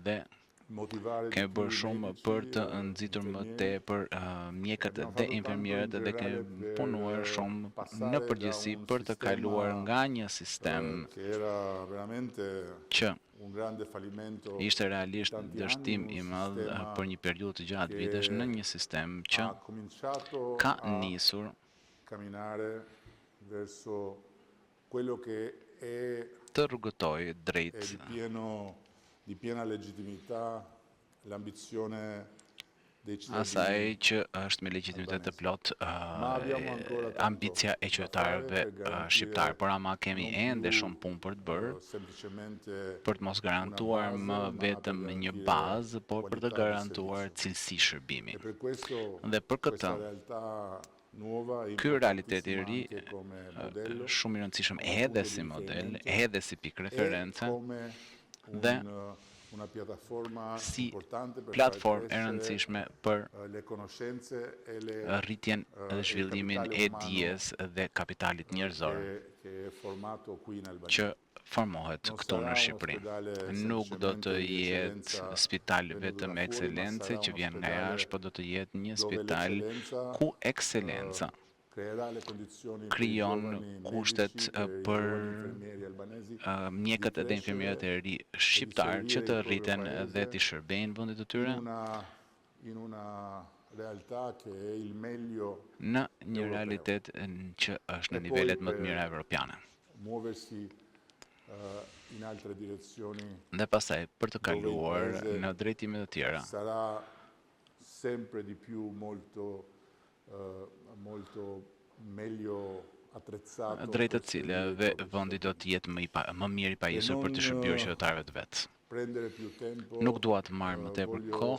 dhe kemi bërë shumë për të nxitur më tepër mjekët dhe infermierët dhe kemi punuar shumë në përgjithësi për të kaluar nga një sistem që ishte realisht dështim i madh për një periudhë të gjatë vitesh në një sistem që ka nisur të rrugëtojë drejt asaj që është me legjitimitet të plot ambicia e qytetarëve shqiptar, por ama kemi ende shumë punë për të bërë, për të mos garantuar më vetëm një bazë, por për të garantuar cilësi shërbimi. Dhe për këtë, ky realitet i ri, shumë i rëndësishëm edhe si model, edhe si pikë reference, dhe si platformë e rëndësishme për rritjen dhe zhvillimin e dijes dhe kapitalit njerëzor që formohet këtu në Shqipëri. Nuk do të jetë spital vetëm ekselence që vjen nga jashtë, por do të jetë një spital ku ekselenca krijon kushtet për mjekët dhe infermierët e ri shqiptar që të rriten dhe të shërbejnë vendit të tyre në një realitet që është në nivelet më të mira evropiane. Dhe pastaj për të kaluar në drejtime të tjera. Drejt të cilave vendi do të jetë më mirë i pajisur për të shërbyer qytetarëve të vet. Nuk dua të marr më tepër kohë,